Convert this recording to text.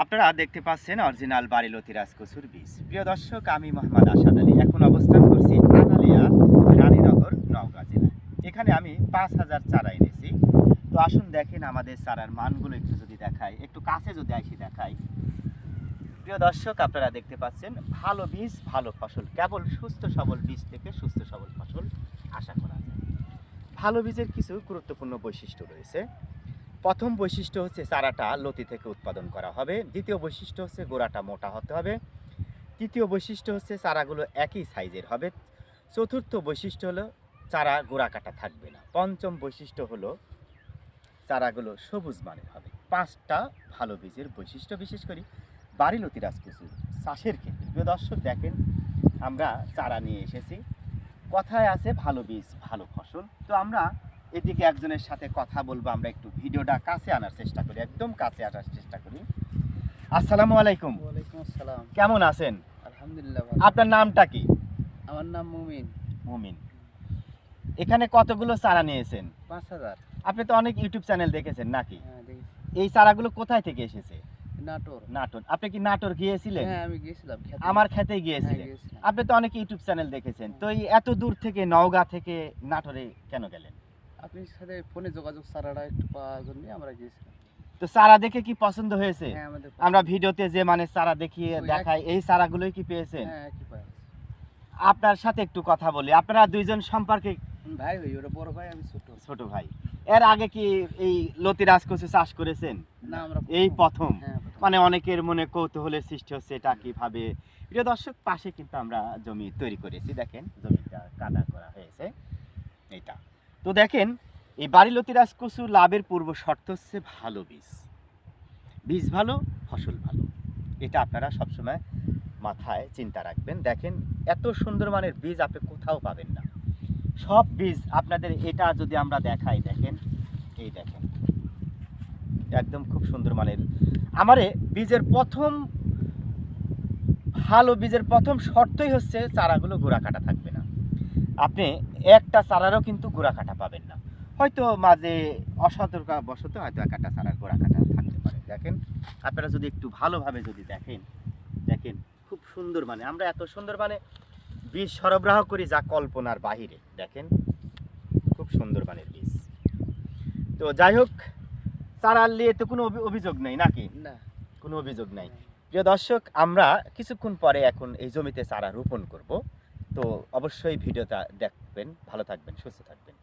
আপনারা দেখতে পাচ্ছেন অরিজিনাল বাড়িলতি রাজকচুর বীজ। প্রিয় দর্শক, আমি মোহাম্মদ আসাদ আলী এখন অবস্থান করছি আনালিয়া, রানীনগর, নওগাঁ জেলায়। এখানে আমি 5000 চারা এনেছি। তো আসুন দেখেন আমাদের চারার মানগুলো একটু যদি দেখাই, একটু কাছে যদি আসি দেখাই। প্রিয় দর্শক, আপনারা দেখতে পাচ্ছেন ভালো বীজ ভালো ফসল। কেবল সুস্থ সবল বীজ থেকে সুস্থ সবল ফসল আশা করা যায়। ভালো বীজের কিছু গুরুত্বপূর্ণ বৈশিষ্ট্য রয়েছে। প্রথম বৈশিষ্ট্য হচ্ছে চারাটা লতি থেকে উৎপাদন করা হবে। দ্বিতীয় বৈশিষ্ট্য হচ্ছে গোড়াটা মোটা হতে হবে। তৃতীয় বৈশিষ্ট্য হচ্ছে চারাগুলো একই সাইজের হবে। চতুর্থ বৈশিষ্ট্য হলো চারা গোড়া কাটা থাকবে না। পঞ্চম বৈশিষ্ট্য হলো চারাগুলো সবুজ মানের হবে। 5টা ভালো বীজের বৈশিষ্ট্য বিশেষ করে বাড়িলতি রাজকচুর চাষের ক্ষেত্রে। প্রিয় দর্শক দেখেন, আমরা চারা নিয়ে এসেছি। কথায় আছে ভালো বীজ ভালো ফসল। তো আমরা এদিকে একজনের সাথে কথা বলবো। আমরা একটু ভিডিওটা কাছে আনার চেষ্টা করি, একদম কাছে আসার চেষ্টা করি। আসসালামু আলাইকুম। ওয়ালাইকুম আসসালাম। কেমন আছেন? আলহামদুলিল্লাহ ভালো। আপনার নামটা কি? আমার নাম মুমিন। মুমিন। এখানে কতগুলো চারা নিয়েছেন? 5000। আপনি তো অনেক ইউটিউব চ্যানেল দেখেছেন নাকি? হ্যাঁ দেখেছি। এই চারাগুলো কোথায় থেকে এসেছে? নাটোর। নাটোর। আপনি কি নাটোর গিয়েছিলেন? হ্যাঁ আমি গিয়েছিলাম খেতে। আমার খেতে হ্যাঁ গিয়েছিলেন? গিয়েছিলাম। আপনি তো অনেক ইউটিউব চ্যানেল দেখেছেন। তো এই এত দূর থেকে নওগাঁ থেকে নাটোরে কেন গেলেন? আপনার সাথে ফোনে যোগাযোগ ছাড়াটা একটু পাওয়ার জন্য আমরা গিয়েছিলাম। তো চারা দেখে কি পছন্দ হয়েছে? হ্যাঁ আমাদের আমরা ভিডিওতে যে মানে চারা দেখিয়ে ওই দেখাই, এই চারাগুলোই কি পেয়েছেন? হ্যাঁ কি পাই। আপনার সাথে একটু কথা বলি। আপনারা দুইজন সম্পর্কে ভাই ভাই ওরা বড় ভাই আমি ছোট। ছোট ভাই। এর আগে কি এই লতি রাজকচু চাষ করেছেন? না আমরা এই প্রথম। হ্যাঁ প্রথম। মানে অনেকের মনে কৌতূহলের সৃষ্টি হচ্ছে এটা কিভাবে। প্রিয় দর্শক, পাশে কিন্তু আমরা জমি তৈরি করেছি। দেখেন জমিটা কাদা করা হয়েছে এইটা। তো দেখেন এই বাড়িলতি রাজকচু লাভের পূর্ব শর্ত হচ্ছে ভালো বীজ। বীজ ভালো ফসল ভালো, এটা আপনারা সবসময় মাথায় চিন্তা রাখবেন। দেখেন এত সুন্দর মানের বীজ আপনি কোথাও পাবেন না। সব বীজ আপনাদের এটা যদি আমরা দেখাই, দেখেন এই দেখেন একদম খুব সুন্দর মানের। আমারে বীজের প্রথম ভালো বীজের প্রথম শর্তই হচ্ছে চারাগুলো গোড়া কাটা থাকবে না। আপনি একটা চারারও কিন্তু গোড়া কাটা পাবেন না। হয়তো মাঝে অসতর্কবশত হয়তো একটা চারার গোড়া কাটা থাকতে পারে। দেখেন আপনারা যদি একটু ভালোভাবে যদি দেখেন, দেখেন খুব সুন্দর মানে আমরা এত সুন্দর মানে বীজ সরবরাহ করি যা কল্পনার বাহিরে। দেখেন খুব সুন্দর মানের বীজ। তো যাই হোক, চারা নিয়ে তো কোনো অভিযোগ নেই নাকি? না কোনো অভিযোগ নাই। প্রিয় দর্শক, আমরা কিছুক্ষণ পরে এখন এই জমিতে চারা রোপণ করব। তো অবশ্যই ভিডিওটা দেখবেন। ভালো থাকবেন, সুস্থ থাকবেন।